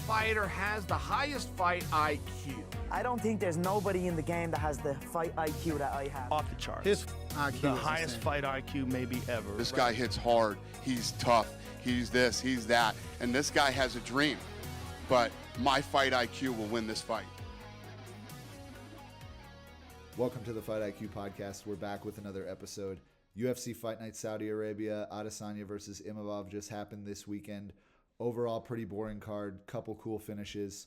fighter has the highest fight IQ? I don't think there's nobody in the game that has the fight IQ that I have. Off the charts. His IQ the is highest insane. fight IQ maybe ever. This guy hits hard. He's tough. He's this, he's that. And this guy has a dream. But my fight IQ will win this fight. Welcome to the Fight IQ podcast. We're back with another episode. UFC Fight Night Saudi Arabia Adesanya versus Imavov just happened this weekend. Overall, pretty boring card. Couple cool finishes.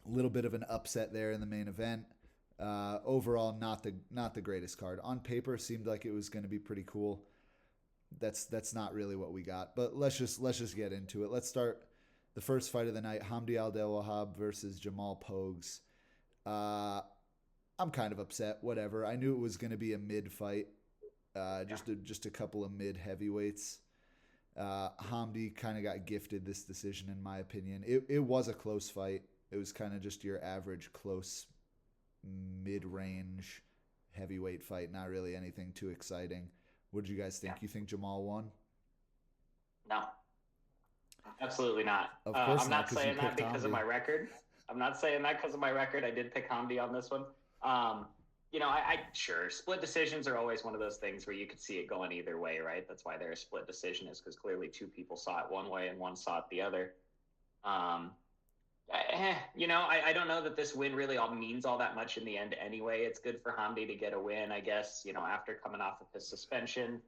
A little bit of an upset there in the main event. Overall, not the greatest card. On paper, seemed like it was going to be pretty cool. That's not really what we got. But let's just get into it. Let's start the first fight of the night: Hamdi Al-Delwahab versus Jamal Pogues. I'm kind of upset. Whatever. I knew it was going to be a mid fight. Just a couple of mid heavyweights. Hamdi kind of got gifted this decision, in my opinion. It was a close fight. It was kind of just your average close mid-range heavyweight fight. Not really anything too exciting. What did you guys think? Yeah. You think Jamal won? No, absolutely not. Of course I'm not, not 'cause you saying that picked because of Hamdi. my record. I did pick Hamdi on this one. Sure, split decisions are always one of those things where you could see it going either way, right? That's why they're a split decision, is because clearly two people saw it one way and one saw it the other. I don't know that this win really all means all that much in the end anyway. It's good for Hamdi to get a win, I guess, after coming off of his suspension.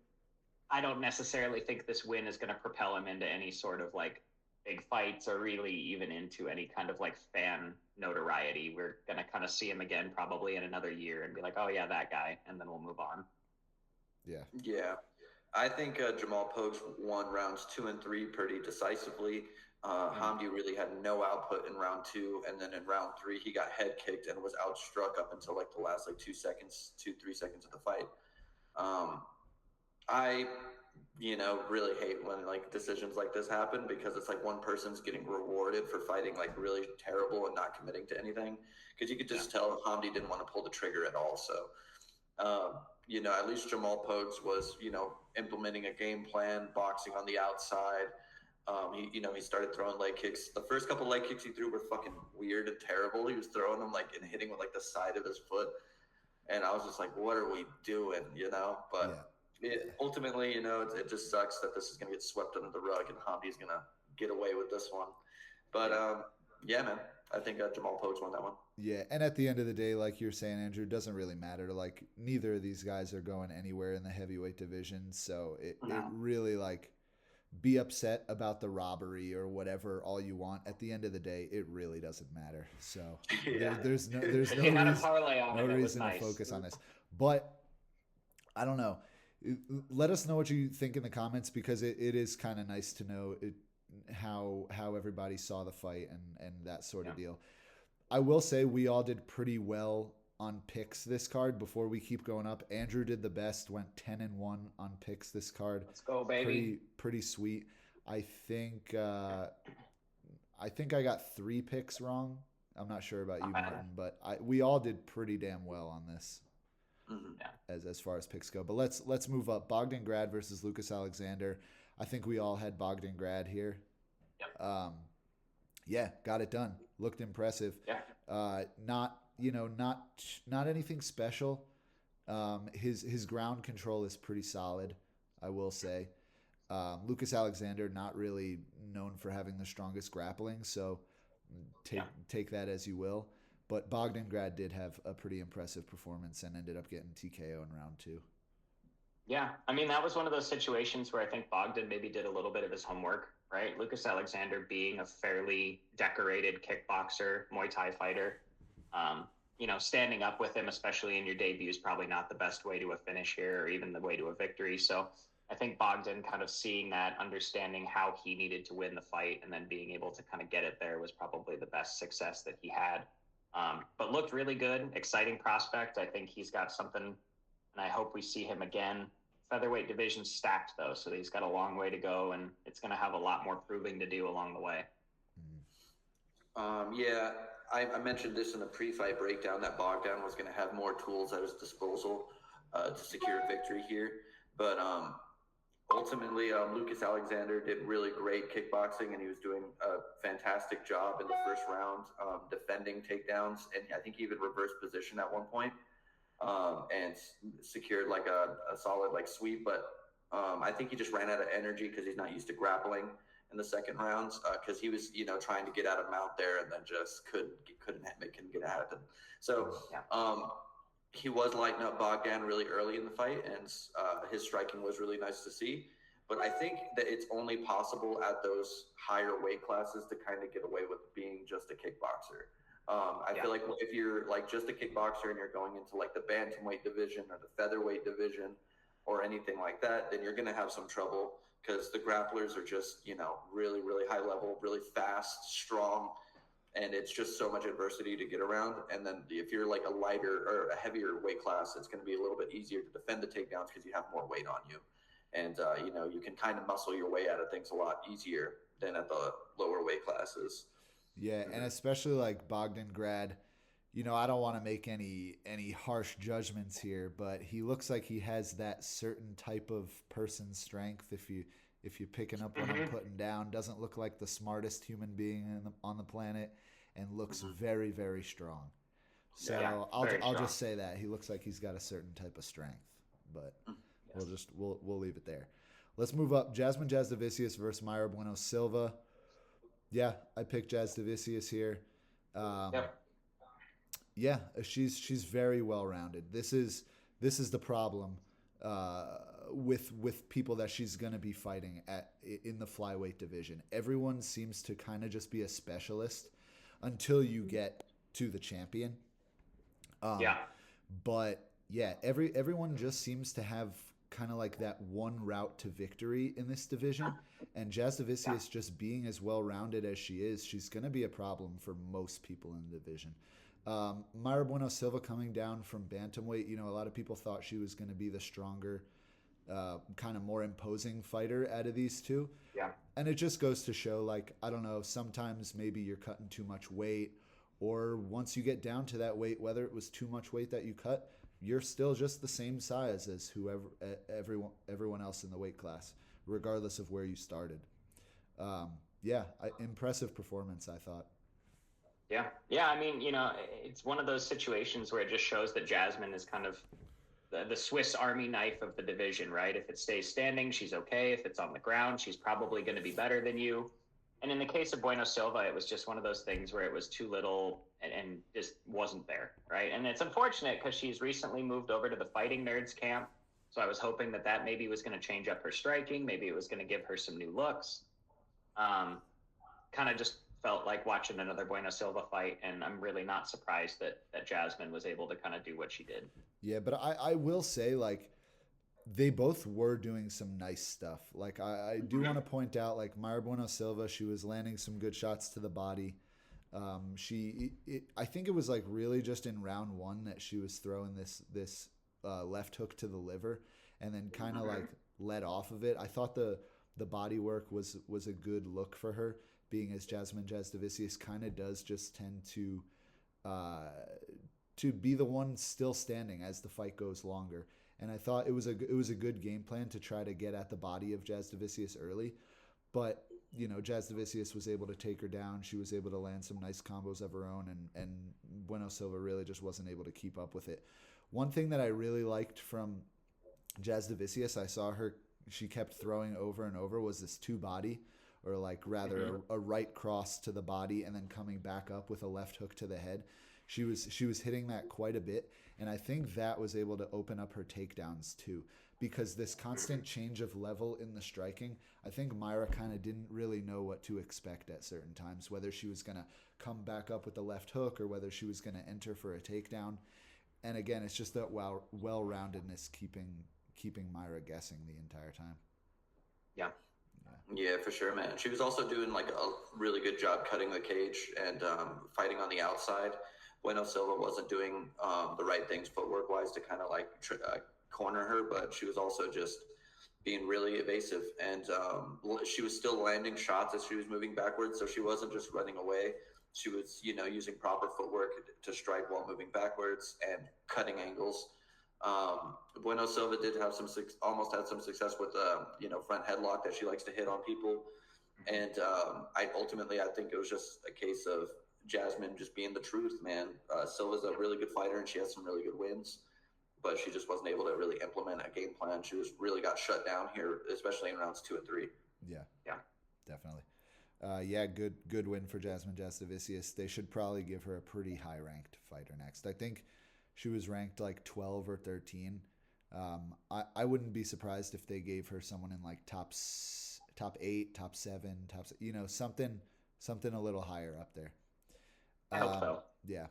I don't necessarily think this win is going to propel him into any sort of like big fights or really even into any kind of like fan notoriety. We're going to kind of see him again probably in another year and be like, oh yeah, that guy. And then we'll move on. Yeah. Yeah. I think Jamal Pogues won rounds 2 and 3 pretty decisively. Hamdi really had no output in round 2, and then in round 3 he got head kicked and was outstruck up until like the last 3 seconds of the fight. I really hate when like decisions like this happen, because it's like one person's getting rewarded for fighting like really terrible and not committing to anything, because you could just tell Hamdi didn't want to pull the trigger at all. So at least Jamal Pogues was implementing a game plan, boxing on the outside. He started throwing leg kicks. The first couple leg kicks he threw were fucking weird and terrible. He was throwing them like and hitting with like the side of his foot, and I was just like, what are we doing? But ultimately, it just sucks that this is gonna get swept under the rug and Hamdi's gonna get away with this one. But man, I think Jamal Pogues won that one. Yeah, and at the end of the day, like you're saying, Andrew, it doesn't really matter. Like, neither of these guys are going anywhere in the heavyweight division, so it really, like, be upset about the robbery or whatever all you want. At the end of the day, it really doesn't matter. So there's no reason to focus on this. But I don't know. Let us know what you think in the comments, because it is kind of nice to know how everybody saw the fight and that sort of deal. I will say we all did pretty well on picks this card. Before we keep going up, Andrew did the best, went 10-1 on picks this card. Let's go, baby. Pretty sweet. I think I got 3 picks wrong. I'm not sure about you, Martin, but we all did pretty damn well on this. As far as picks go. But let's move up. Bogdan Grad versus Lucas Alexander. I think we all had Bogdan Grad here. Yep. Got it done. Looked impressive. Yeah. Not anything special. His ground control is pretty solid, I will say. Lucas Alexander, not really known for having the strongest grappling, so take that as you will. But Bogdan Grad did have a pretty impressive performance and ended up getting TKO in round 2. Yeah, I mean, that was one of those situations where I think Bogdan maybe did a little bit of his homework, right? Lucas Alexander being a fairly decorated kickboxer, Muay Thai fighter, standing up with him, especially in your debut, is probably not the best way to a finish here or even the way to a victory. So I think Bogdan kind of seeing that, understanding how he needed to win the fight, and then being able to kind of get it there was probably the best success that he had. But looked really good, exciting prospect. I think he's got something, and I hope we see him again. Featherweight division stacked, though, so he's got a long way to go, and it's going to have a lot more proving to do along the way. I mentioned this in the pre-fight breakdown that Bogdan was going to have more tools at his disposal to secure victory here. But ultimately, Lucas Alexander did really great kickboxing, and he was doing a fantastic job in the first round, defending takedowns, and I think he even reversed position at one point, and secured like a solid like sweep. But I think he just ran out of energy because he's not used to grappling in the second rounds, because he was trying to get out of mount there and then just couldn't get out of it. So he was lighting up Bogdan really early in the fight, and his striking was really nice to see. But I think that it's only possible at those higher weight classes to kind of get away with being just a kickboxer. I feel like if you're like just a kickboxer and you're going into like the bantamweight division or the featherweight division or anything like that, then you're going to have some trouble, because the grapplers are just, really, really high level, really fast, strong, and it's just so much adversity to get around. And then if you're like a lighter or a heavier weight class, it's going to be a little bit easier to defend the takedowns because you have more weight on you. And, you can kind of muscle your way out of things a lot easier than at the lower weight classes. Yeah, and especially like Bogdangrad, I don't want to make any harsh judgments here, but he looks like he has that certain type of person strength. If you're picking up what I'm putting down, doesn't look like the smartest human being on the planet, and looks very, very strong. So I'll just say that he looks like he's got a certain type of strength, but we'll leave it there. Let's move up. Jasmine Jasudavicius versus Mayra Bueno Silva. Yeah, I picked Jasudavicius here. Yeah, she's very well rounded. This is the problem with people that she's going to be fighting in the flyweight division. Everyone seems to kind of just be a specialist until you get to the champion. But yeah, everyone just seems to have kind of like that one route to victory in this division. And Jasudavicius, just being as well rounded as she is, she's going to be a problem for most people in the division. Mayra Bueno Silva coming down from bantamweight, a lot of people thought she was going to be the stronger, kind of more imposing fighter out of these two. Yeah. And it just goes to show, like, I don't know, sometimes maybe you're cutting too much weight, or once you get down to that weight, whether it was too much weight that you cut, you're still just the same size as everyone else in the weight class, regardless of where you started. Impressive performance, I thought. Yeah. I mean, it's one of those situations where it just shows that Jasmine is kind of the Swiss Army knife of the division, right? If it stays standing, she's okay. If it's on the ground, she's probably going to be better than you. And in the case of Bueno Silva, it was just one of those things where it was too little and just wasn't there, right? And it's unfortunate because she's recently moved over to the Fighting Nerds camp. So I was hoping that maybe was going to change up her striking. Maybe it was going to give her some new looks. Kind of just felt like watching another Bueno Silva fight, and I'm really not surprised that Jasmine was able to kind of do what she did. Yeah, but I will say, like, they both were doing some nice stuff. Like, I do want to point out, like, Mayra Bueno Silva, she was landing some good shots to the body. I think it was, like, really just in round one that she was throwing this left hook to the liver and then kind of, like, let off of it. I thought the body work was a good look for her, being as Jasmine Jasudavicius kind of does just tend to be the one still standing as the fight goes longer. And I thought it was a good game plan to try to get at the body of Jasudavicius early. But, Jasudavicius was able to take her down. She was able to land some nice combos of her own, and Bueno Silva really just wasn't able to keep up with it. One thing that I really liked from Jasudavicius, I saw she kept throwing over and over, was this two body, or like rather a right cross to the body and then coming back up with a left hook to the head. She was hitting that quite a bit, and I think that was able to open up her takedowns too, because this constant change of level in the striking, I think Mayra kind of didn't really know what to expect at certain times, whether she was going to come back up with the left hook or whether she was going to enter for a takedown. And again, it's just that well-roundedness keeping Mayra guessing the entire time. Yeah, for sure, man. She was also doing like a really good job cutting the cage and fighting on the outside. Bueno Silva wasn't doing the right things footwork-wise to kind of like corner her, but she was also just being really evasive. And she was still landing shots as she was moving backwards, so she wasn't just running away. She was, using proper footwork to strike while moving backwards and cutting angles. Bueno Silva did have almost had some success with front headlock that she likes to hit on people, and I think it was just a case of Jasmine just being the truth, man. Silva's a really good fighter and she has some really good wins, but she just wasn't able to really implement a game plan. She really got shut down here, especially in rounds 2 and 3. Yeah, Yeah, definitely. Good win for Jasmine Jastovicius. They should probably give her a pretty high ranked fighter next. I think she was ranked like 12 or 13. I wouldn't be surprised if they gave her someone in like top 8, top 7, something a little higher up there. I hope so. Yeah.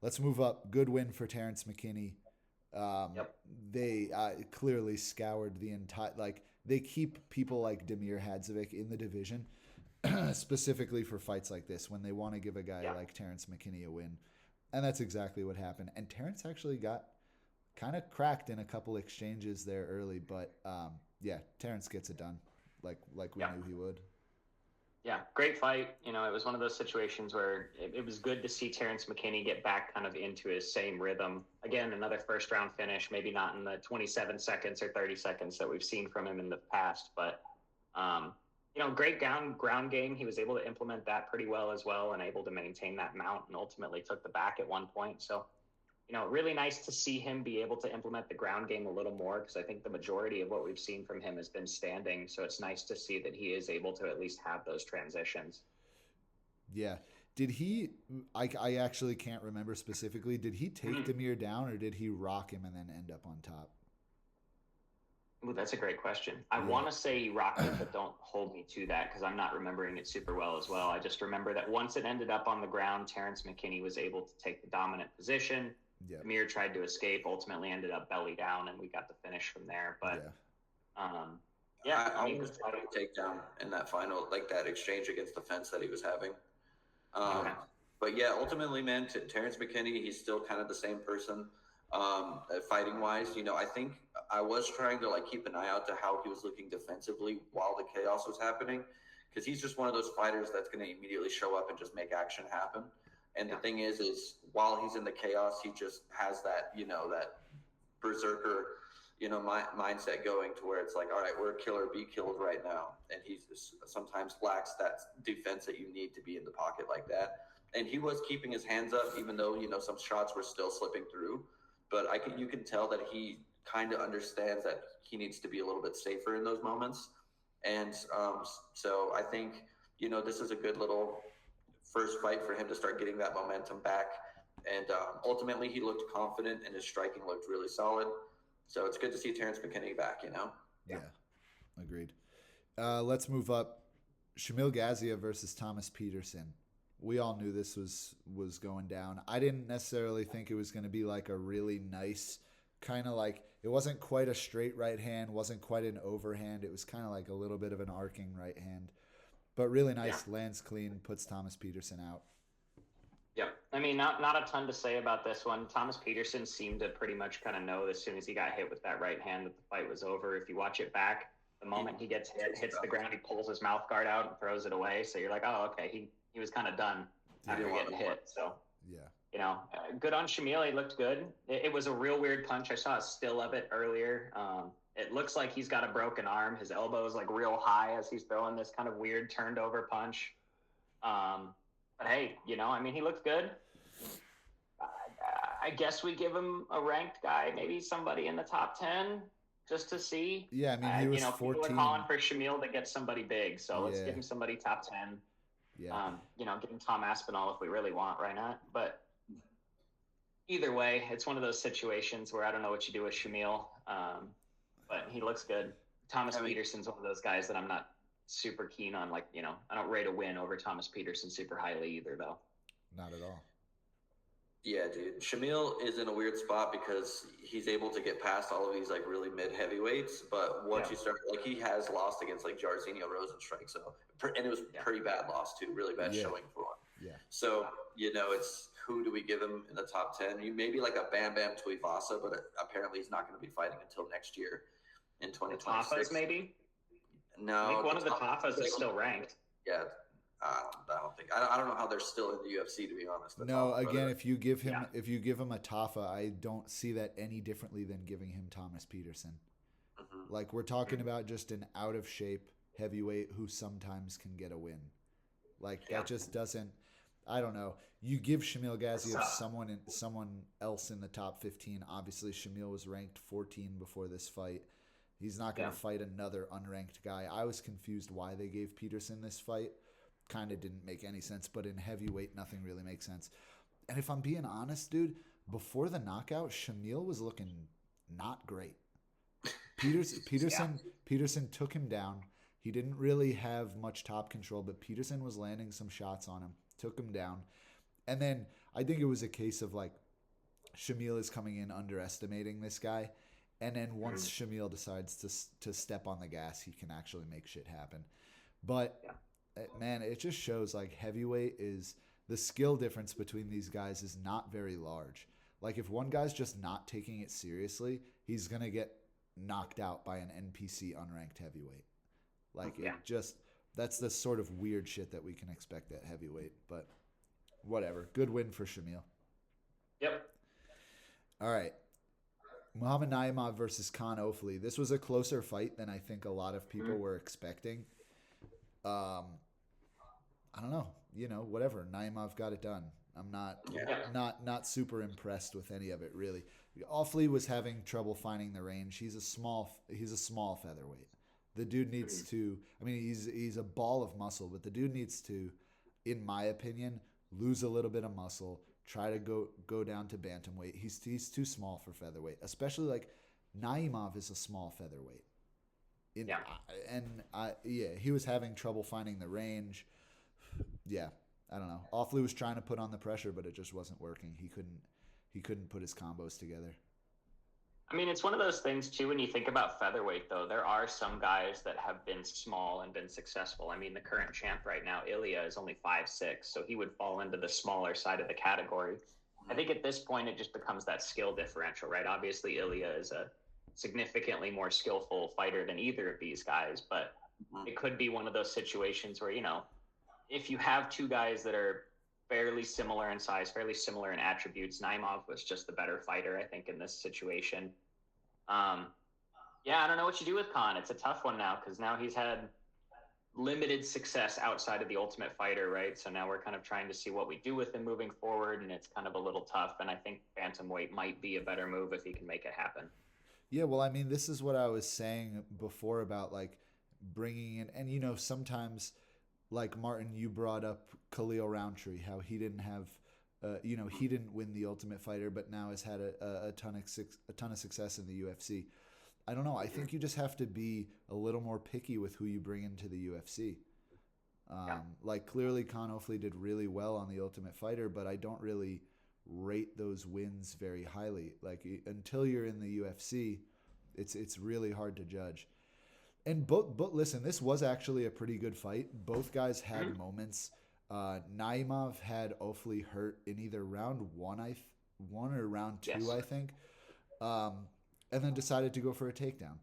Let's move up. Good win for Terrence McKinney. They clearly scoured the entire, they keep people like Damir Hadzovic in the division specifically for fights like this when they want to give a guy like Terrence McKinney a win. And that's exactly what happened. And Terrence actually got kind of cracked in a couple exchanges there early, but Terrence gets it done like we knew he would. Yeah, great fight. It was one of those situations where it was good to see Terrence McKinney get back kind of into his same rhythm. Again, another first round finish, maybe not in the 27 seconds or 30 seconds that we've seen from him in the past, but great ground game. He was able to implement that pretty well as well and able to maintain that mount and ultimately took the back at one point. So, really nice to see him be able to implement the ground game a little more because I think the majority of what we've seen from him has been standing. So it's nice to see that he is able to at least have those transitions. Yeah. Did he, I actually can't remember specifically, did he take Damir down or did he rock him and then end up on top? Ooh, that's a great question. I want to say he rocked it, but don't hold me to that because I'm not remembering it super well as well. I just remember that once it ended up on the ground, Terrence McKinney was able to take the dominant position. Yeah. Damir tried to escape, ultimately ended up belly down, and we got the finish from there. But I was trying to take down in that final, like that exchange against the fence that he was having. But yeah, ultimately, man, Terrence McKinney, he's still kind of the same person. Fighting wise, I think I was trying to keep an eye out to how he was looking defensively while the chaos was happening, because he's just one of those fighters that's going to immediately show up and just make action happen. And the thing is while he's in the chaos, he just has that, that berserker, mindset going to where it's like, all right, we're kill or be killed right now. And he sometimes lacks that defense that you need to be in the pocket like that. And he was keeping his hands up, even though, some shots were still slipping through. But you can tell that he kind of understands that he needs to be a little bit safer in those moments. And so I think, this is a good little first fight for him to start getting that momentum back. And ultimately, he looked confident and his striking looked really solid. So it's good to see Terrence McKinney back, Yeah, agreed. Let's move up. Shamil Gazia versus Thomas Peterson. We all knew this was going down. I didn't necessarily think it was going to be like a really nice kind of it wasn't quite a straight right hand, wasn't quite an overhand. It was kind of like a little bit of an arcing right hand. But really nice, lands clean, puts Thomas Peterson out. Yeah, I mean, not a ton to say about this one. Thomas Peterson seemed to pretty much kind of know as soon as he got hit with that right hand that the fight was over. If you watch it back, the moment he gets hits the ground, he pulls his mouth guard out and throws it away. So you're like, oh, okay, he was kind of done after getting hit. So, good on Shamil. He looked good. It was a real weird punch. I saw a still of it earlier. It looks like he's got a broken arm. His elbow is real high as he's throwing this kind of weird turned over punch. But hey, he looked good. I guess we give him a ranked guy, maybe somebody in the top 10 just to see. Yeah, he was 14. People are calling for Shamil to get somebody big. So let's give him somebody top 10. Yeah. Give him Tom Aspinall if we really want, right not? But either way, it's one of those situations where I don't know what you do with Shamil. But he looks good. Thomas Peterson's one of those guys that I'm not super keen on. I don't rate a win over Thomas Peterson super highly either, though. Not at all. Yeah, dude. Shamil is in a weird spot because he's able to get past all of these really mid heavyweights. But once you start, he has lost against Jairzinho Rosenstrike. So, and it was pretty bad loss too, really bad showing for him. Yeah. So, it's who do we give him in the top 10? You maybe a Bam Bam Tuivasa, but apparently he's not going to be fighting until next year in 2026. Tafas maybe? No. I think one of the Tafas is still ranked. Yeah. I don't know how they're still in the UFC, to be honest. No, again, if you give him a Tafa, I don't see that any differently than giving him Thomas Peterson. Mm-hmm. Like, we're talking about just an out of shape heavyweight who sometimes can get a win. Like, that just doesn't. I don't know. You give Shamil Gaziev someone else in the top 15. Obviously, Shamil was ranked 14 before this fight. He's not going to fight another unranked guy. I was confused why they gave Peterson this fight. Kind of didn't make any sense, but in heavyweight, nothing really makes sense. And if I'm being honest, dude, before the knockout, Shamil was looking not great. Peterson took him down. He didn't really have much top control, but Peterson was landing some shots on him, took him down. And then I think it was a case of like Shamil is coming in underestimating this guy. And then once Shamil decides to step on the gas, he can actually make shit happen. But, man, it just shows like heavyweight is the skill difference between these guys is not very large. Like if one guy's just not taking it seriously, he's going to get knocked out by an NPC unranked heavyweight. Like it just, that's the sort of weird shit that we can expect at heavyweight. But whatever. Good win for Shamil. Yep. All right. Muhammad Naimov versus Khan Ofli. This was a closer fight than I think a lot of people were expecting. I don't know. Whatever. Naimov got it done. I'm not super impressed with any of it, really. Ofli was having trouble finding the range. He's a small featherweight. The dude needs to. I mean, he's a ball of muscle, but the dude needs to, in my opinion, lose a little bit of muscle. Try to go down to bantamweight. He's too small for featherweight, especially like Naimov is a small featherweight. He was having trouble finding the range. Yeah, I don't know. Ofli was trying to put on the pressure, but it just wasn't working. He couldn't put his combos together. I mean, it's one of those things too. When you think about featherweight, though, there are some guys that have been small and been successful. I mean, the current champ right now, Ilya, is only 5'6", so he would fall into the smaller side of the category. I think at this point, it just becomes that skill differential, right? Obviously, Ilya is a significantly more skillful fighter than either of these guys, but it could be one of those situations where, if you have two guys that are fairly similar in size, fairly similar in attributes, Naimov was just the better fighter, I think, in this situation. I don't know what you do with Khan. It's a tough one now because now he's had limited success outside of the Ultimate Fighter, right? So now we're kind of trying to see what we do with him moving forward, and it's kind of a little tough. And I think bantamweight might be a better move if he can make it happen. Yeah, well, I mean, this is what I was saying before about like bringing in, and sometimes. Like Martin, you brought up Khalil Roundtree, how he didn't have, he didn't win the Ultimate Fighter, but now has had a ton of success in the UFC. I don't know. I think you just have to be a little more picky with who you bring into the UFC. Like clearly, Khan Ofli did really well on the Ultimate Fighter, but I don't really rate those wins very highly. Like until you're in the UFC, it's really hard to judge. And but listen, this was actually a pretty good fight. Both guys had moments. Naimov had Ofli hurt in either round one or round two, I think, and then decided to go for a takedown.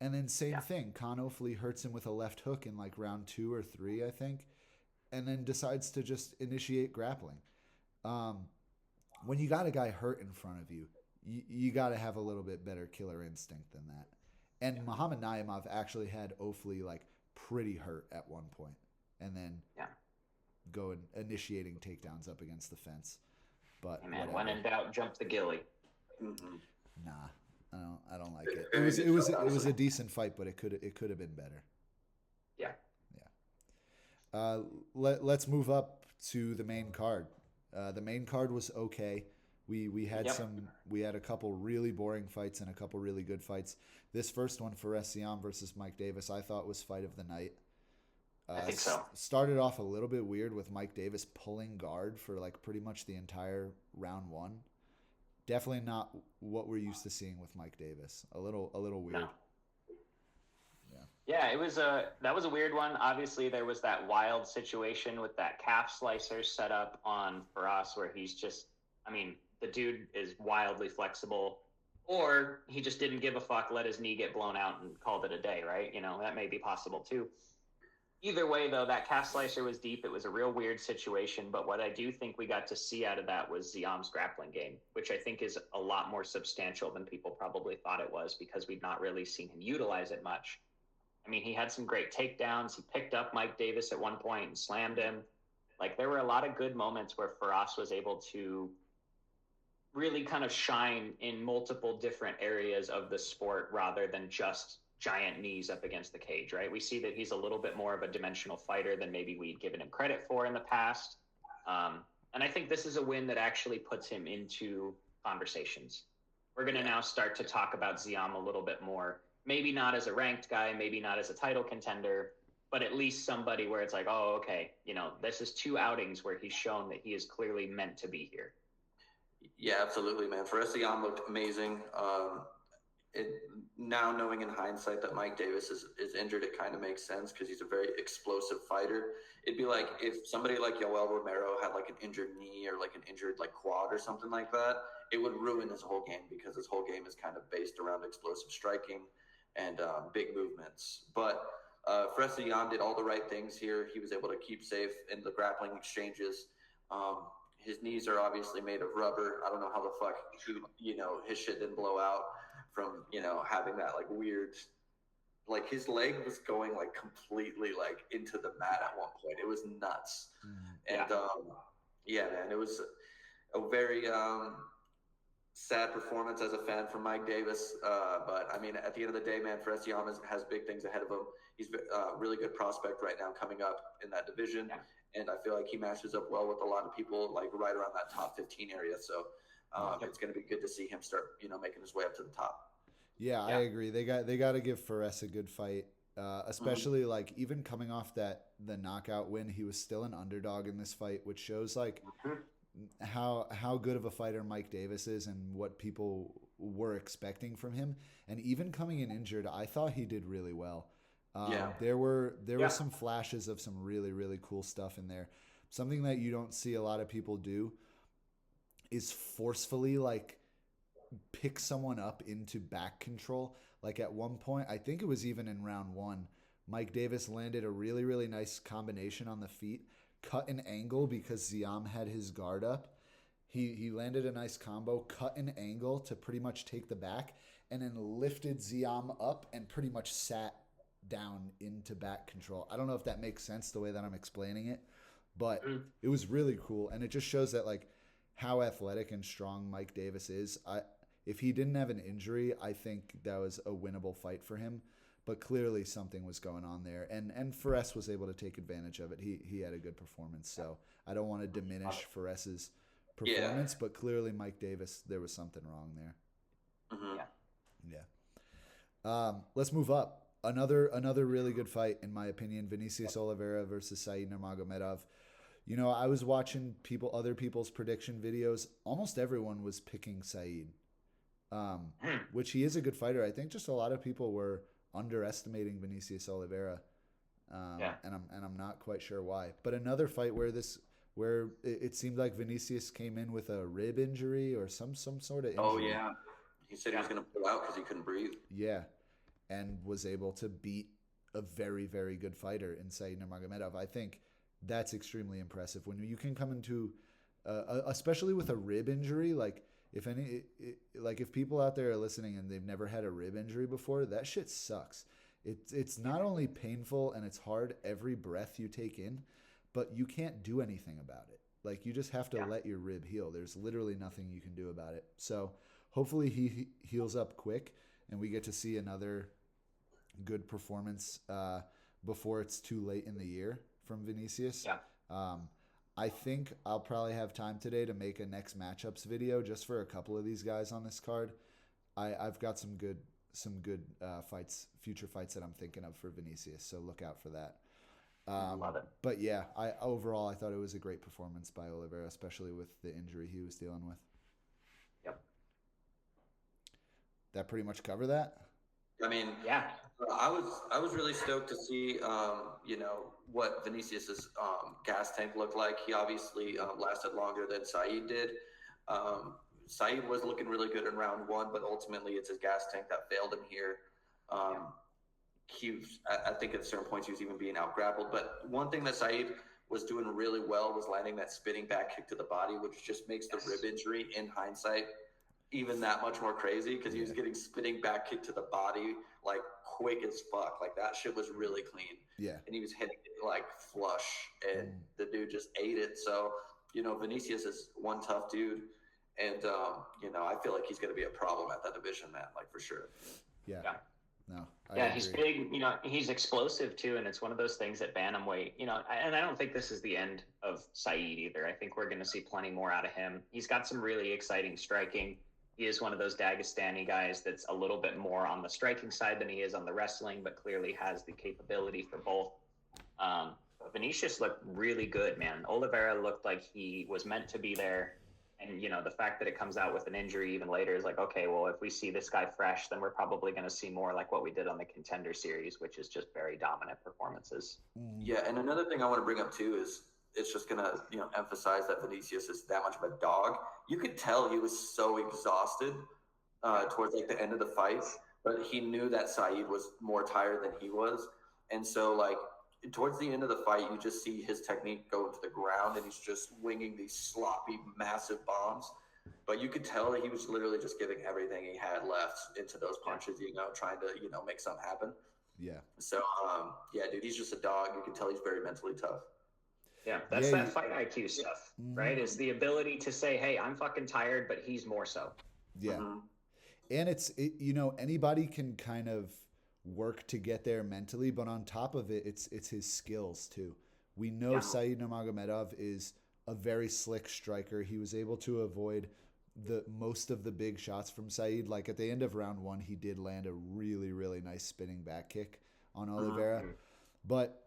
And then same thing, Khan Ofli hurts him with a left hook in like round 2 or 3, I think, and then decides to just initiate grappling. When you got a guy hurt in front of you, you got to have a little bit better killer instinct than that. And Muhammad Naimov actually had Ofli like pretty hurt at one point, and then go initiating takedowns up against the fence. But hey man, when in doubt, jump the ghillie. Nah, I don't like it. It was a decent fight, but it could have been better. Yeah. Let's move up to the main card. The main card was okay. We had a couple really boring fights and a couple really good fights. This first one, Fares Siam versus Mike Davis, I thought was fight of the night. I think so. Started off a little bit weird with Mike Davis pulling guard for like pretty much the entire round one. Definitely not what we're used to seeing with Mike Davis. A little weird. No. Yeah, that was a weird one. Obviously, there was that wild situation with that calf slicer set up on Fares where he's just, the dude is wildly flexible, or he just didn't give a fuck, let his knee get blown out and called it a day, right? That may be possible too. Either way, though, that calf slicer was deep. It was a real weird situation. But what I do think we got to see out of that was Ziam's grappling game, which I think is a lot more substantial than people probably thought it was, because we've not really seen him utilize it much. I mean, he had some great takedowns. He picked up Mike Davis at one point and slammed him. Like, there were a lot of good moments where Firas was able to really kind of shine in multiple different areas of the sport rather than just giant knees up against the cage, right? We see that he's a little bit more of a dimensional fighter than maybe we'd given him credit for in the past. And I think this is a win that actually puts him into conversations. We're going to now start to talk about Ziam a little bit more. Maybe not as a ranked guy, maybe not as a title contender, but at least somebody where it's like, oh, okay, you know, this is 2 outings where he's shown that he is clearly meant to be here. Yeah, absolutely, man. Ziam looked amazing. Now knowing in hindsight that Mike Davis is injured, it kind of makes sense because he's a very explosive fighter. It'd be like if somebody like Yoel Romero had like an injured knee or like an injured like quad or something like that, it would ruin his whole game because his whole game is kind of based around explosive striking and big movements. But Ziam did all the right things here. He was able to keep safe in the grappling exchanges. His knees are obviously made of rubber. I don't know how the fuck his shit didn't blow out from having that like weird, like his leg was going like completely like into the mat at one point. It was nuts. And man, it was a very sad performance as a fan from Mike Davis. But I mean, at the end of the day, man, Ziam has big things ahead of him. He's a really good prospect right now coming up in that division. Yeah. And I feel like he matches up well with a lot of people like right around that top 15 area. So it's going to be good to see him start, making his way up to the top. Yeah, I agree. They got to give Firas a good fight, especially like even coming off the knockout win, he was still an underdog in this fight, which shows like how good of a fighter Mike Davis is and what people were expecting from him. And even coming in injured, I thought he did really well. There were some flashes of some really, really cool stuff in there. Something that you don't see a lot of people do is forcefully like pick someone up into back control. Like at one point, I think it was even in round 1, Mike Davis landed a really, really nice combination on the feet, cut an angle because Ziam had his guard up. He landed a nice combo, cut an angle to pretty much take the back, and then lifted Ziam up and pretty much sat down into back control. I don't know if that makes sense the way that I'm explaining it, but it was really cool. And it just shows that like how athletic and strong Mike Davis is. If he didn't have an injury, I think that was a winnable fight for him. But clearly something was going on there, and Firas was able to take advantage of it. He had a good performance, so I don't want to diminish Firas's performance, but clearly Mike Davis, there was something wrong there. Let's move up. Another really good fight, in my opinion, Vinicius Oliveira versus Said Nurmagomedov. I was watching other people's prediction videos. Almost everyone was picking Said, which he is a good fighter. I think just a lot of people were underestimating Vinicius Oliveira, and I'm not quite sure why. But another fight where it seemed like Vinicius came in with a rib injury or some sort of injury. Oh yeah, he said he was going to pull out because he couldn't breathe. Yeah, and was able to beat a very, very good fighter in Said Nurmagomedov. I think that's extremely impressive when you can come into, especially with a rib injury. Like if people out there are listening and they've never had a rib injury before, that shit sucks. It's not only painful and it's hard every breath you take in, but you can't do anything about it. Like you just have to let your rib heal. There's literally nothing you can do about it. So hopefully he heals up quick and we get to see another good performance before it's too late in the year from Vinicius. I think I'll probably have time today to make a next matchups video just for a couple of these guys on this card. I've got some good fights, future fights that I'm thinking of for Vinicius, so look out for that. Love it. But yeah, overall I thought it was a great performance by Oliveira, especially with the injury he was dealing with. Yep. That pretty much cover that? I mean, I was really stoked to see, what Vinicius's gas tank looked like. He obviously lasted longer than Said did. Said was looking really good in round 1, but ultimately it's his gas tank that failed him here. I think at certain points he was even being out grappled. But one thing that Saeed was doing really well was landing that spinning back kick to the body, which just makes the rib injury in hindsight even that much more crazy, because he was getting spinning back kick to the body like quick as fuck. Like that shit was really clean. Yeah. And he was hitting it like flush, and the dude just ate it. So, Vinicius is one tough dude. And, I feel like he's going to be a problem at that division, man, like for sure. Yeah. No. He's big. He's explosive too, and it's one of those things at bantamweight. And I don't think this is the end of Saeed either. I think we're going to see plenty more out of him. He's got some really exciting striking. He is one of those Dagestani guys that's a little bit more on the striking side than he is on the wrestling, but clearly has the capability for both. Vinicius looked really good, man. Oliveira looked like he was meant to be there. And, the fact that it comes out with an injury even later is like, okay, well, if we see this guy fresh, then we're probably going to see more like what we did on the Contender Series, which is just very dominant performances. Yeah, and another thing I want to bring up, too, is it's just going to, emphasize that Vinicius is that much of a dog. You could tell he was so exhausted towards, like, the end of the fight, but he knew that Saeed was more tired than he was. And so, like, towards the end of the fight, you just see his technique go to the ground, and he's just winging these sloppy, massive bombs. But you could tell that he was literally just giving everything he had left into those punches, trying to, make something happen. Yeah. So, dude, he's just a dog. You can tell he's very mentally tough. Yeah, that's that fight IQ stuff, right? Is the ability to say, hey, I'm fucking tired, but he's more so. Yeah. And anybody can kind of work to get there mentally, but on top of it, it's his skills too. We know Saeed Nurmagomedov is a very slick striker. He was able to avoid most of the big shots from Saeed. Like at the end of round 1, he did land a really, really nice spinning back kick on Oliveira. But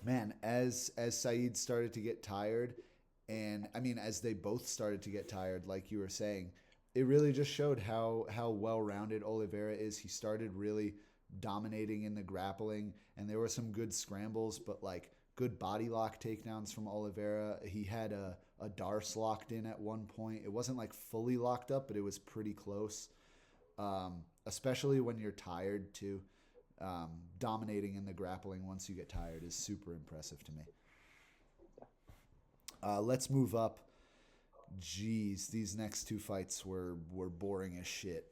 man, as Saeed started to get tired, and I mean as they both started to get tired, like you were saying, it really just showed how well-rounded Oliveira is. He started really dominating in the grappling, and there were some good scrambles, but like good body lock takedowns from Oliveira. He had a Darce locked in at one point. It wasn't like fully locked up, but it was pretty close. Especially when you're tired too. Dominating in the grappling once you get tired is super impressive to me. Let's move up. Jeez, these next two fights were boring as shit.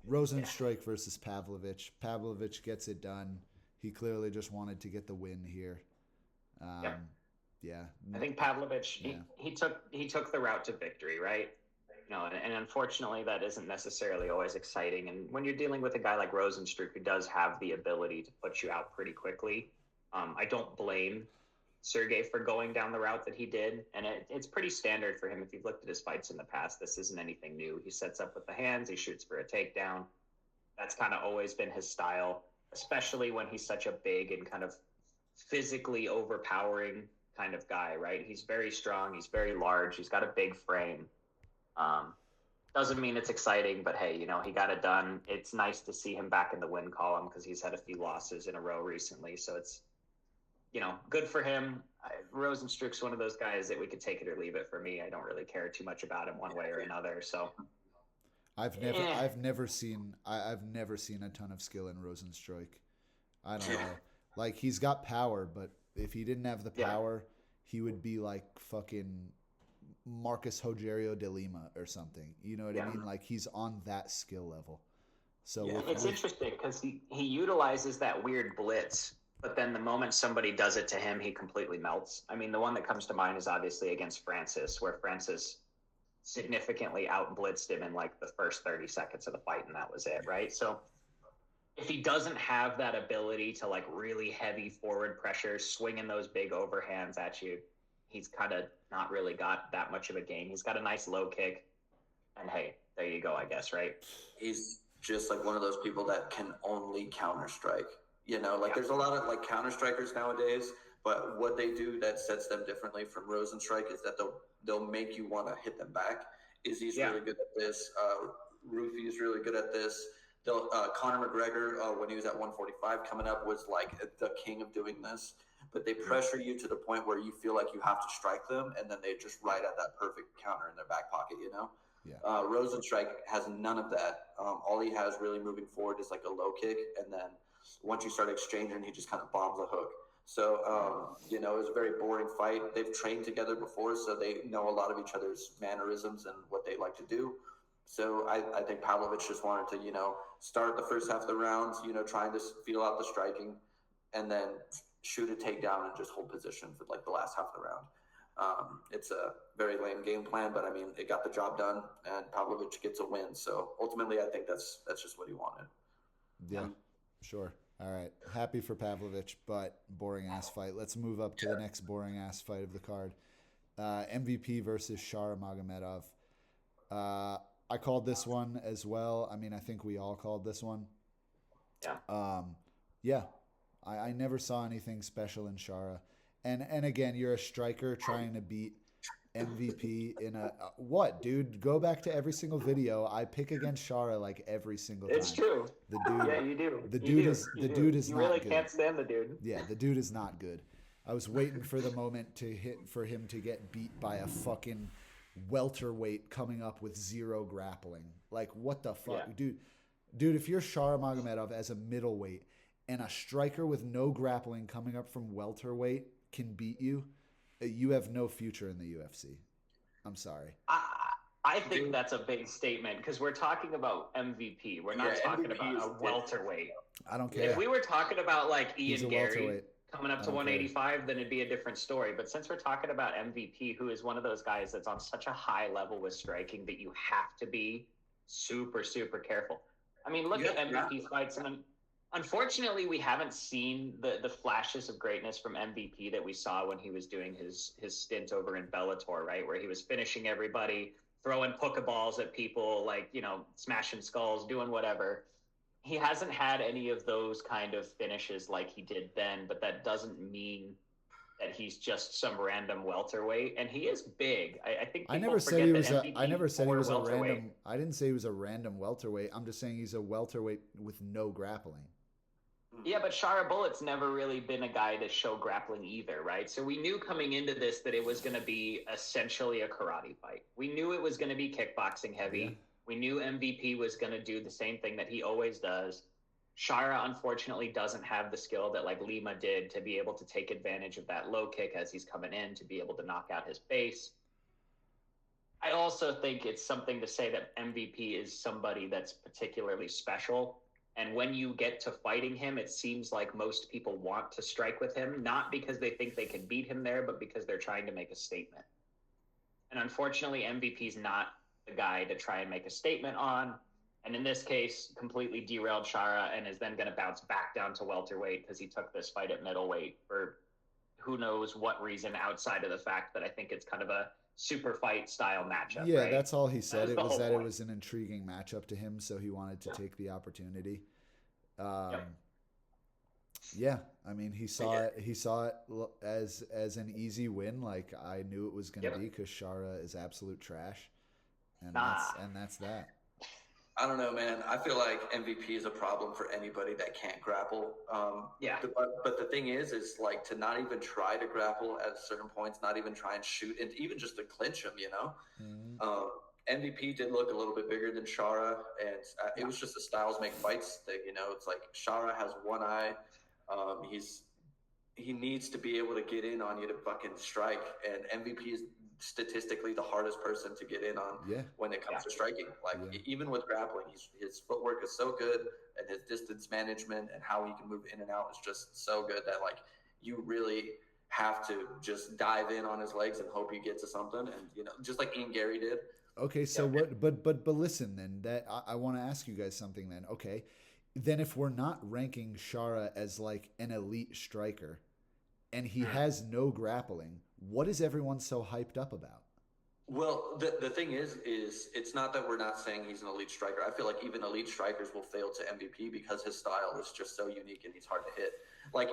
Rosenstruik versus Pavlovich. Pavlovich gets it done. He clearly just wanted to get the win here. Yeah. I think Pavlovich, he took the route to victory, right? And unfortunately that isn't necessarily always exciting. And when you're dealing with a guy like Rosenstruik who does have the ability to put you out pretty quickly, I don't blame Sergey for going down the route that he did. And it's pretty standard for him. If you've looked at his fights in the past, this isn't anything new. He sets up with the hands, he shoots for a takedown. That's kind of always been his style, especially when he's such a big and kind of physically overpowering kind of guy, right? He's very strong. He's very large. He's got a big frame. Doesn't mean it's exciting, but hey, he got it done. It's nice to see him back in the win column because he's had a few losses in a row recently. So it's, good for him. Rosenstruik's one of those guys that we could take it or leave it for me. I don't really care too much about him one way or another. So I've never seen a ton of skill in Rosenstruik. I don't know. Like he's got power, but if he didn't have the power, he would be like fucking Marcus Rogerio de Lima or something. You know what I mean? Like he's on that skill level. So it's interesting because he utilizes that weird blitz, but then the moment somebody does it to him, he completely melts. I mean, the one that comes to mind is obviously against Francis, where Francis significantly out-blitzed him in like the first 30 seconds of the fight, and that was it, right? So if he doesn't have that ability to like really heavy forward pressure, swinging those big overhands at you, he's kind of not really got that much of a game. He's got a nice low kick, and hey, there you go, I guess, right? He's just like one of those people that can only counter strike. There's a lot of like counter strikers nowadays, but what they do that sets them differently from Rosenstruik is that they'll make you want to hit them back. Izzy's really good at this. Rufy's really good at this. Conor McGregor, when he was at 145 coming up, was like the king of doing this. But they pressure you to the point where you feel like you have to strike them, and then they just right at that perfect counter in their back pocket, Rosenstruik has none of that. All he has really moving forward is like a low kick, and then once you start exchanging, he just kind of bombs a hook. So, you know, it was a very boring fight. They've trained together before, so they know a lot of each other's mannerisms and what they like to do. So I think Pavlovich just wanted to, you know, start the first half of the rounds, you know, trying to feel out the striking, and then shoot a takedown and just hold position for like the last half of the round. It's a very lame game plan, but I mean, it got the job done, and Pavlovich gets a win. So ultimately, I think that's just what he wanted. Yeah, sure. All right. Happy for Pavlovich, but boring ass fight. Let's move up to the next boring ass fight of the card. MVP versus Shara Magomedov. I called this one as well. I mean, I think we all called this one. Yeah. Yeah. I never saw anything special in Shara. And again, you're a striker trying to beat MVP in a what, dude? Go back to every single video. I pick against Shara like every single time. It's true. The dude, yeah, you do. The you dude do. is you the do. dude is you not really good. can't stand the dude. Yeah, the dude is not good. I was waiting for the moment for him to get beat by a fucking welterweight coming up with zero grappling. Like, what the fuck, Yeah. Dude, if you're Shara Magomedov as a middleweight and a striker with no grappling coming up from welterweight can beat you, you have no future in the UFC. I'm sorry. I think that's a big statement because we're talking about MVP. We're not talking MVP about is a welterweight. I don't care. If we were talking about like He's a Ian Gary welterweight. coming up I to don't 185, then it'd be a different story. But since we're talking about MVP, who is one of those guys that's on such a high level with striking that you have to be super, super careful. I mean, look at MVP fights, and unfortunately, we haven't seen the flashes of greatness from MVP that we saw when he was doing his stint over in Bellator, right? Where he was finishing everybody, throwing pokeballs at people, like, you know, smashing skulls, doing whatever. He hasn't had any of those kind of finishes like he did then, but that doesn't mean that he's just some random welterweight, and he is big. I think I people never said forget he that was a. MVP I never said he was a welterweight. random. I didn't say he was a random welterweight. I'm just saying he's a welterweight with no grappling. Yeah, but Shara Bullett's never really been a guy to show grappling either, right? So we knew coming into this that it was going to be essentially a karate fight. We knew it was going to be kickboxing heavy. Yeah. We knew MVP was going to do the same thing that he always does. Shara, unfortunately, doesn't have the skill that like Lima did to be able to take advantage of that low kick as he's coming in to be able to knock out his base. I also think it's something to say that MVP is somebody that's particularly special. And when you get to fighting him, it seems like most people want to strike with him, not because they think they can beat him there, but because they're trying to make a statement. And unfortunately, MVP's not the guy to try and make a statement on. And in this case, completely derailed Shara and is then going to bounce back down to welterweight because he took this fight at middleweight for who knows what reason outside of the fact that I think it's kind of a super fight style matchup. Yeah, right? that's all he said. It was that it point. was an intriguing matchup to him, so he wanted to take the opportunity. Yeah, I mean, he saw it. He saw it as an easy win. Like I knew it was going to be because Shara is absolute trash, and that's that. I don't know, man. I feel like MVP is a problem for anybody that can't grapple. But the thing is like to not even try to grapple at certain points, not even try and shoot, and even just to clinch him, you know. Mm-hmm. MVP did look a little bit bigger than Shara, and it was just a styles make fights thing, you know. It's like Shara has one eye. He needs to be able to get in on you to fucking strike, and MVP is statistically the hardest person to get in on when it comes to striking. Like even with grappling, his footwork is so good, and his distance management and how he can move in and out is just so good that like you really have to just dive in on his legs and hope he gets to something, and you know, just like Ian Gary did. Okay, so what? But listen, then that I want to ask you guys something. Then okay, then if we're not ranking Shara as like an elite striker, and he has no grappling, what is everyone so hyped up about? Well, the thing is it's not that we're not saying he's an elite striker. I feel like even elite strikers will fail to MVP because his style is just so unique and he's hard to hit. Like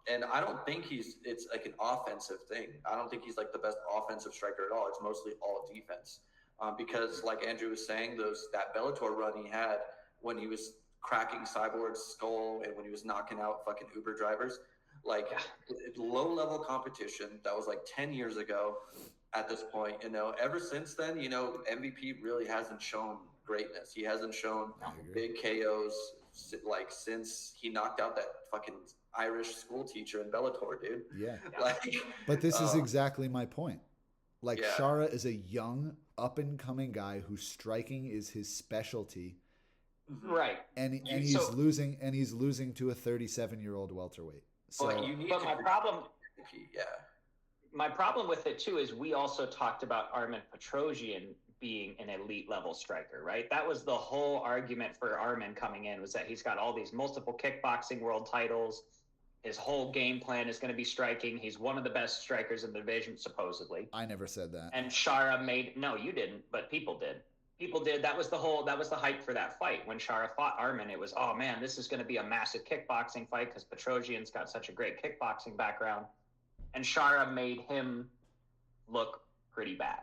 and I don't think it's like an offensive thing. I don't think he's like the best offensive striker at all. It's mostly all defense. Because like Andrew was saying, that Bellator run he had when he was cracking Cyborg's skull and when he was knocking out fucking Uber drivers, like low level competition that was like 10 years ago at this point, you know. Ever since then, you know, MVP really hasn't shown greatness. He hasn't shown big KOs like since he knocked out that fucking Irish school teacher in Bellator, dude. Yeah. Like, but this is exactly my point. Like Yeah. Shara is a young, up and coming guy whose striking is his specialty, Right. and he's losing to a 37-year-old welterweight. So but you need But to my problem, yeah. my problem with it too is we also talked about Armen Petrosyan being an elite level striker, right? That was the whole argument for Armen coming in, was that he's got all these multiple kickboxing world titles. His whole game plan is going to be striking. He's one of the best strikers in the division, supposedly. I never said that. And Shara no, you didn't, but people did. People did. That was the hype for that fight. When Shara fought Armen, it was, oh man, this is going to be a massive kickboxing fight because Petrosyan's got such a great kickboxing background. And Shara made him look pretty bad.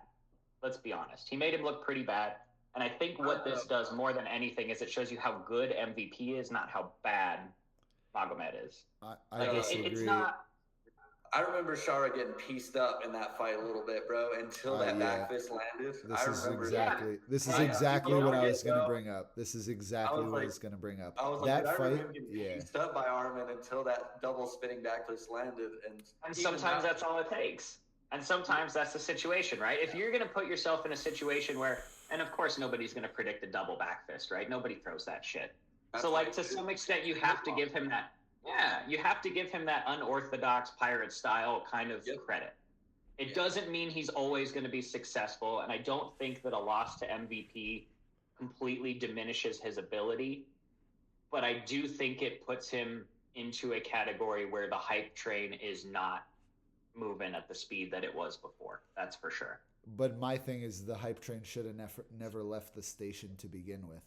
Let's be honest. He made him look pretty bad. And I think what this does more than anything is it shows you how good MVP is, not how bad Magomed is. I disagree. It's not. I remember Shara getting pieced up in that fight a little bit, bro, until that back fist landed. This is exactly what I was going to bring up. This is exactly what I was going to bring up. I was that like, I fight, remember getting pieced up by Armen until that double spinning back fist landed. And sometimes that's all it takes. And sometimes that's the situation, right? If you're going to put yourself in a situation where, and of course nobody's going to predict a double back fist, right? Nobody throws that shit. So like to some extent you have to give him that. Yeah, you have to give him that unorthodox pirate style kind of credit. It doesn't mean he's always going to be successful, and I don't think that a loss to MVP completely diminishes his ability, but I do think it puts him into a category where the hype train is not moving at the speed that it was before. That's for sure. But my thing is the hype train should have never left the station to begin with.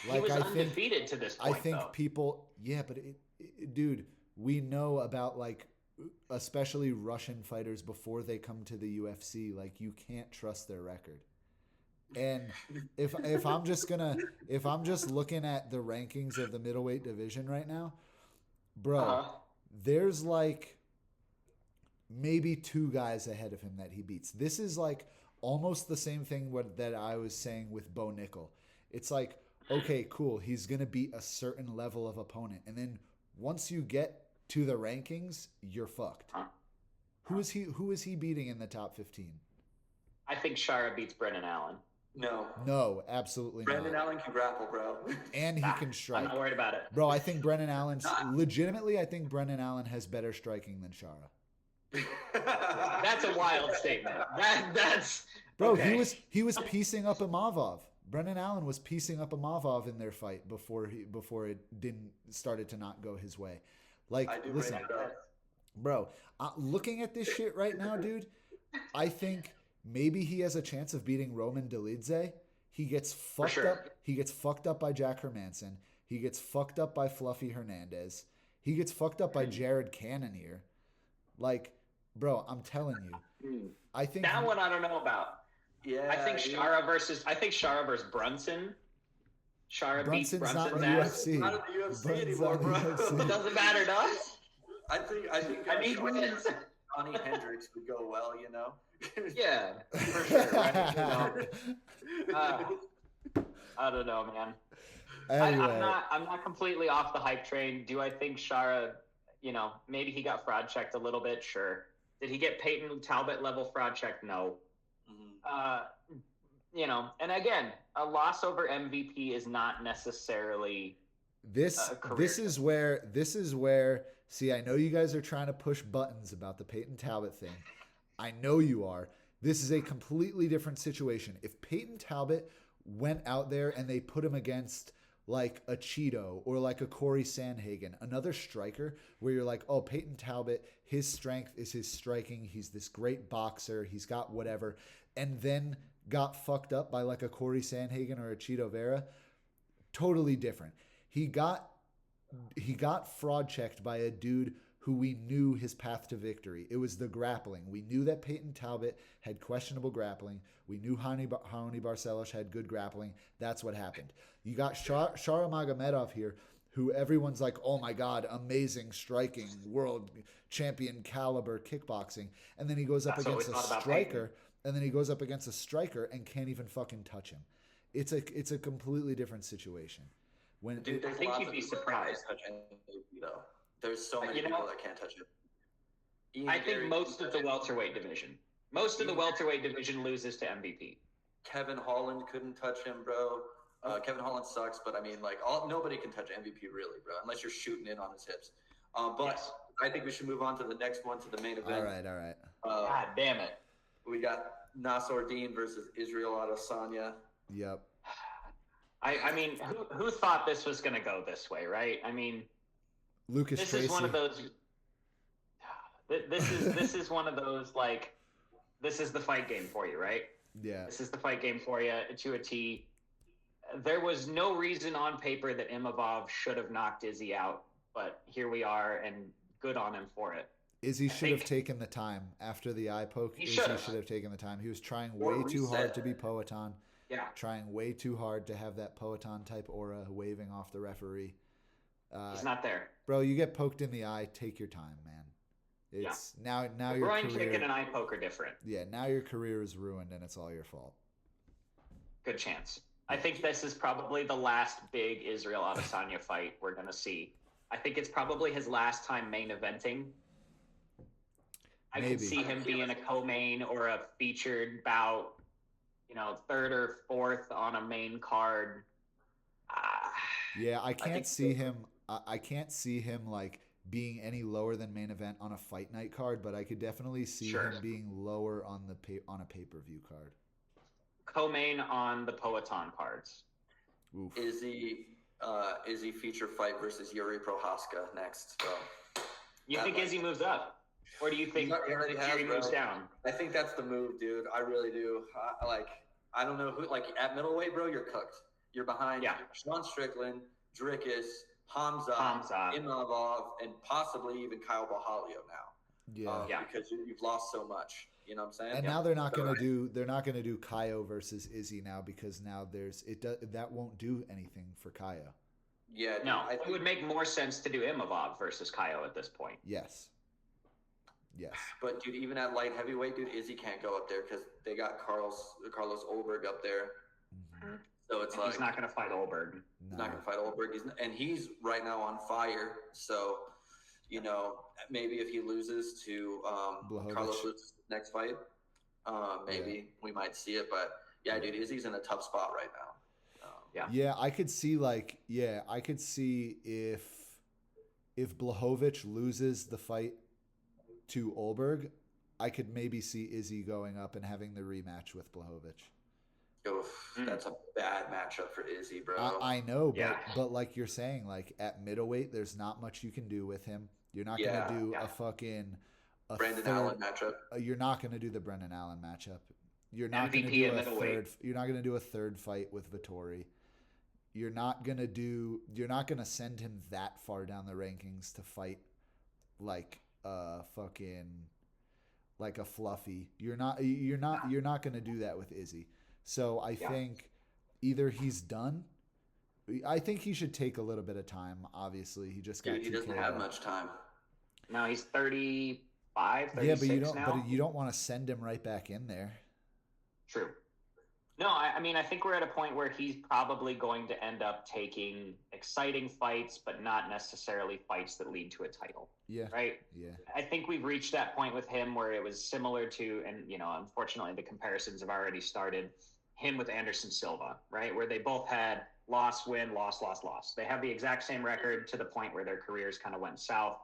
Like, he was undefeated to this point, I think people, but dude, we know about like, especially Russian fighters before they come to the UFC, like you can't trust their record. And if I'm just looking at the rankings of the middleweight division right now, bro, there's like maybe 2 guys ahead of him that he beats. This is like almost the same thing that I was saying with Bo Nickel. It's like, okay, cool, he's going to beat a certain level of opponent. And then once you get to the rankings, you're fucked. Who is he beating in the top 15? I think Shara beats Brendan Allen. No, absolutely Brendan not. Allen can grapple, bro. And he can strike. I'm not worried about it. Bro, I think Brendan Allen, legitimately, I think Brendan Allen has better striking than Shara. That's a wild statement. That's bro. Okay. He was piecing up Imavov. Brendan Allen was piecing up Imavov in their fight before it started to not go his way. Like, listen, bro, looking at this shit right now, dude, I think maybe he has a chance of beating Roman Dolidze. He gets fucked up. He gets fucked up by Jack Hermanson. He gets fucked up by Fluffy Hernandez. He gets fucked up by Jared Cannonier. Like, bro, I'm telling you. I think that one I don't know about. Yeah, I think Shara versus Brunson. Beats Brunson's not in the ass. UFC. Not in the UFC anymore, bro. It doesn't matter to us. I think I need wins. Johnny Hendricks would go well, you know. Yeah, for sure. Right? I don't know, man. Anyway. I'm not completely off the hype train. Do I think Shara, maybe he got fraud checked a little bit? Sure. Did he get Peyton Talbot level fraud checked? No. And again, a loss over MVP is not necessarily this is where see, I know you guys are trying to push buttons about the Peyton Talbot thing. I know you are. This is a completely different situation. If Peyton Talbot went out there and they put him against like a Cheeto or like a Corey Sandhagen, another striker where you're like, oh, Peyton Talbot, his strength is his striking. He's this great boxer. He's got whatever. And then got fucked up by like a Corey Sandhagen or a Cheeto Vera. Totally different. He got fraud checked by a dude who we knew his path to victory. It was the grappling. We knew that Peyton Talbot had questionable grappling. We knew Hani Barcelos had good grappling. That's what happened. You got Shara Magomedov here, who everyone's like, oh my God, amazing striking, world champion caliber kickboxing. And then he goes up against a striker, and can't even fucking touch him. it's a completely different situation. When Dude, I there's think lots you'd of be people that surprised. can't touch MVP though. There's so many You know- people that can't touch it. Ian I think Gary most of the couldn't. welterweight division. Most of the welterweight division loses to MVP. Kevin Holland couldn't touch him, bro. Kevin Holland sucks, but I mean, like, nobody can touch MVP really, bro, unless you're shooting in on his hips. But Yes. I think we should move on to the next one, to the main event. all right. God damn it. We got Nasser Dean versus Israel Adesanya. Yep. I mean, who thought this was going to go this way, right? I mean, Lucas this Tracy. is one of those. This is one of those, like, this is the fight game for you, right? Yeah. This is the fight game for you to a T. There was no reason on paper that Imavov should have knocked Izzy out, but here we are, and good on him for it. Izzy should have think- taken the time after the eye poke. He Izzy should've. should have taken the time. He was trying Or way too reset. hard to be Poatan. Yeah. Trying way too hard to have that Poatan type aura waving off the referee. He's not there. Bro, you get poked in the eye, take your time, man. It's now your Groin career. kick and an eye poke are different. Yeah, now your career is ruined and it's all your fault. Good chance. I think this is probably the last big Israel Adesanya fight we're going to see. I think it's probably his last time main eventing. I Maybe. could see him being a co-main or a featured bout, third or fourth on a main card. Yeah, I can't think see so. him. I can't see him like being any lower than main event on a fight night card, but I could definitely see Sure. him being lower on on a pay-per-view card. Co-main on the Poatan cards. Oof. Izzy feature fight versus Yuri Prohaska next, bro. You That think might- Izzy moves up? Or do you think He already has, Yuri bro. moves down? I think that's the move, dude. I really do. I don't know who. Like at middleweight, bro, you're cooked. You're behind Sean Strickland, Drickus, Hamza, Imavov, and possibly even Kyle Bahalio now. Yeah. Because you've lost so much. You know what I'm saying? And now they're not going to do Kaio versus Izzy now because now that won't do anything for Kaio. Yeah. No, I it would make more sense to do Imavov versus Kaio at this point. Yes. But dude, even at light heavyweight, dude, Izzy can't go up there because they got Carlos Olberg up there. Mm-hmm. So it's And like he's not going to fight Olberg. he's not gonna fight Olberg. He's right now on fire. So, maybe if he loses to Blachowicz. Carlos' next fight, maybe we might see it. But yeah, dude, Izzy's in a tough spot right now. Yeah, I could see if Blachowicz loses the fight to Olberg, I could maybe see Izzy going up and having the rematch with Blachowicz. Oof, that's a bad matchup for Izzy, bro. I know, Yeah. but like you're saying, like at middleweight, there's not much you can do with him. You're not gonna do a Brandon third, Allen matchup. You're not gonna do the Brendan Allen matchup. You're not MVP gonna do at a middleweight. third. You're not gonna do a third fight with Vettori. You're not gonna send him that far down the rankings to fight like a fluffy. You're not gonna do that with Izzy. So I think either he's done. I think he should take a little bit of time. Obviously, he just got Dude, he doesn't have much time. No, he's 35, 36 Yeah, but now. you don't want to send him right back in there. True. No, I mean, I think we're at a point where he's probably going to end up taking exciting fights, but not necessarily fights that lead to a title. Yeah. Right? Yeah. I think we've reached that point with him where it was similar to, and, unfortunately the comparisons have already started, him with Anderson Silva, right? Where they both had loss, win, loss, loss, loss. They have the exact same record to the point where their careers kind of went south.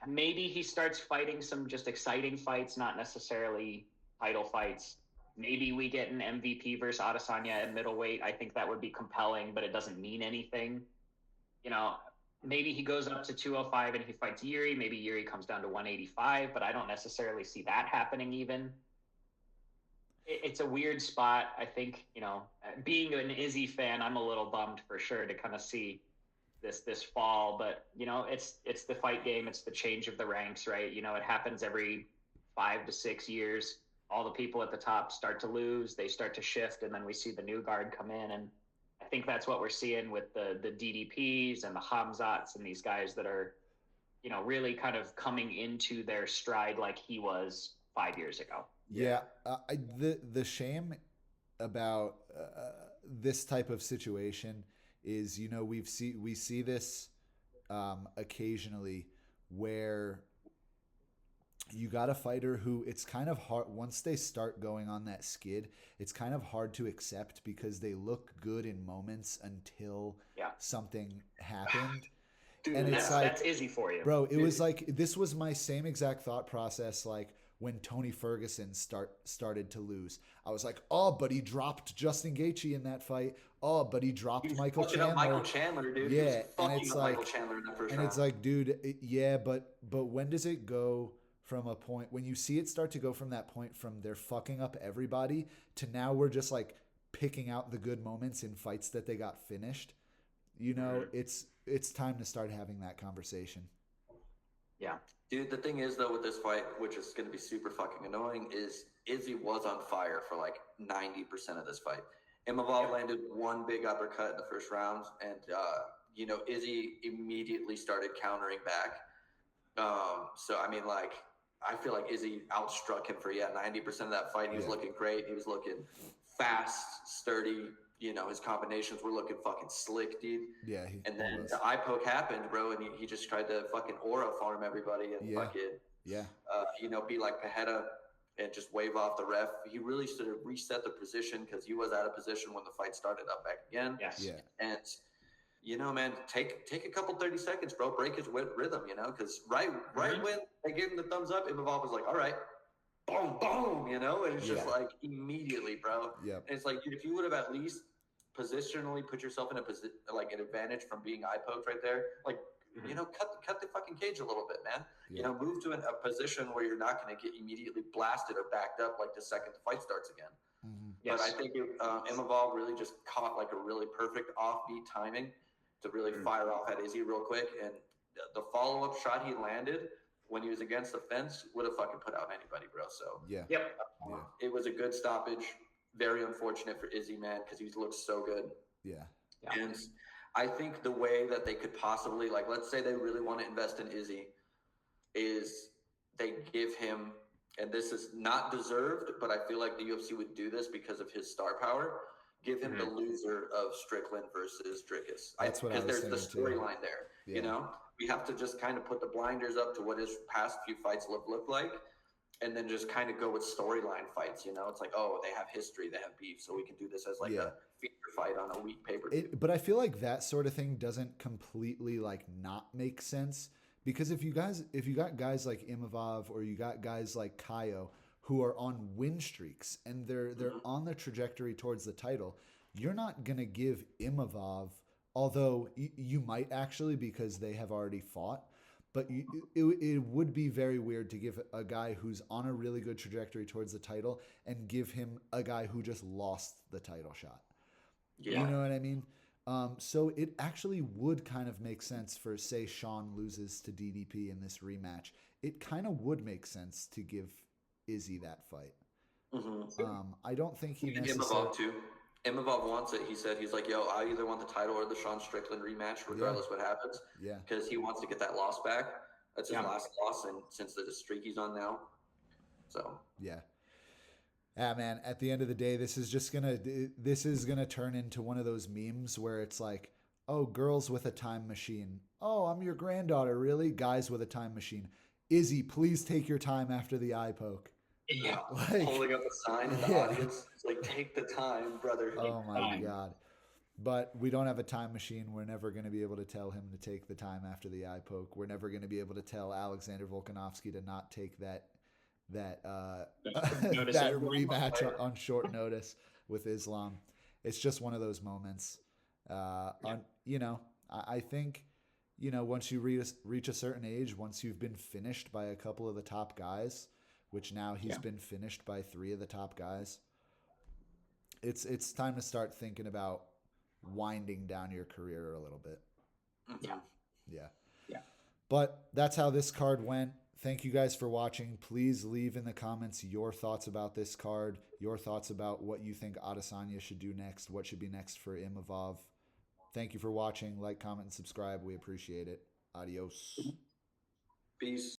Maybe he starts fighting some just exciting fights, not necessarily title fights. Maybe we get an MVP versus Adesanya at middleweight. I think that would be compelling, but it doesn't mean anything. Maybe he goes up to 205 and he fights Yuri. Maybe Yuri comes down to 185, but I don't necessarily see that happening even. It's a weird spot. I think, being an Izzy fan, I'm a little bummed for sure to kind of see this fall, but it's the fight game. It's the change of the ranks, right? It happens every 5 to 6 years. All the people at the top start to lose, they start to shift, and then we see the new guard come in. And I think that's what we're seeing with the DDPs and the Hamzats and these guys that are, really kind of coming into their stride like he was 5 years ago. Yeah, the shame about this type of situation is, you know, we see this occasionally where you got a fighter who it's kind of hard once they start going on that skid. It's kind of hard to accept because they look good in moments until something happened. Dude, and it's like, that's Izzy for you, bro. It was like, this was my same exact thought process. Like when Tony Ferguson started to lose, I was like, oh, but he dropped Justin Gaethje in that fight. Oh, but he dropped Michael Chandler. Michael Chandler, dude. Yeah, and it's like, Michael Chandler in that first round. It's like, dude, but when does it go from a point when you see it start to go from that point from they're fucking up everybody to now we're just like picking out the good moments in fights that they got finished? You know, it's time to start having that conversation. Yeah. Dude, the thing is, though, with this fight, which is going to be super fucking annoying, is Izzy was on fire for like 90% of this fight. Imavov landed one big uppercut in the first round, and, you know, Izzy immediately started countering back. So, I mean, like, I feel like Izzy outstruck him for, 90% of that fight. He was looking great. He was looking fast, sturdy. You know, his combinations were looking fucking slick, dude. Yeah. And then the eye poke happened, bro, and he just tried to fucking aura farm everybody and fucking, you know, be like Pajeda and just wave off the ref. He really sort of reset the position because he was out of position when the fight started up back again. Yes. Yeah. And, you know, man, take a couple 30 seconds, bro. Break his rhythm, you know, because right when they gave him the thumbs up, Imavov was like, all right, boom, boom, you know, and it's just like immediately, bro. Yeah. And it's like, dude, if you would have at least positionally put yourself in an advantage from being eye poked right there, like, you know, cut the fucking cage a little bit, man. You know, move to a position where you're not going to get immediately blasted or backed up like the second the fight starts again. But I think Imavov really just caught like a really perfect offbeat timing to really fire off at Izzy real quick, and the follow-up shot he landed when he was against the fence would have fucking put out anybody, bro. So it was a good stoppage. Very unfortunate for Izzy, man, because he looks so good. Yeah. And I think the way that they could possibly, like, let's say they really want to invest in Izzy, is they give him, and this is not deserved, but I feel like the UFC would do this because of his star power, give him the loser of Strickland versus Dricus. That's what I was Because there's the thinking, storyline there, you know? We have to just kind of put the blinders up to what his past few fights look like, and then just kind of go with storyline fights, you know? It's like, oh, they have history, they have beef, so we can do this as like a feature fight on a week pay-per-view. But I feel like that sort of thing doesn't completely like not make sense, because if you got guys like Imavov or you got guys like Kaio who are on win streaks and they're on the trajectory towards the title, you're not going to give Imavov, although you might actually, because they have already fought, but it would be very weird to give a guy who's on a really good trajectory towards the title and give him a guy who just lost the title shot. Yeah. You know what I mean? So it actually would kind of make sense for, say, Sean loses to DDP in this rematch. It kind of would make sense to give Izzy that fight. I don't think he necessarily... Imavov too. Imavov wants it. He said, he's like, yo, I either want the title or the Sean Strickland rematch, regardless what happens. Yeah. Because he wants to get that loss back. That's his last loss, and since the streak he's on now. So. Yeah. Yeah, man, at the end of the day, this is gonna turn into one of those memes where it's like, oh, girls with a time machine. Oh, I'm your granddaughter, really? Guys with a time machine. Izzy, please take your time after the eye poke. Yeah, like, holding up a sign in the audience. It's like, take the time, brother. Oh my God. But we don't have a time machine. We're never going to be able to tell him to take the time after the eye poke. We're never going to be able to tell Alexander Volkanovski to not take that rematch on short notice with Islam. It's just one of those moments. You know, I think, you know, once you reach a certain age, once you've been finished by a couple of the top guys, which now he's been finished by 3 of the top guys, it's time to start thinking about winding down your career a little bit. Yeah. But that's how this card went. Thank you guys for watching. Please leave in the comments your thoughts about this card, your thoughts about what you think Adesanya should do next, what should be next for Imavov. Thank you for watching. Like, comment, and subscribe. We appreciate it. Adios. Peace.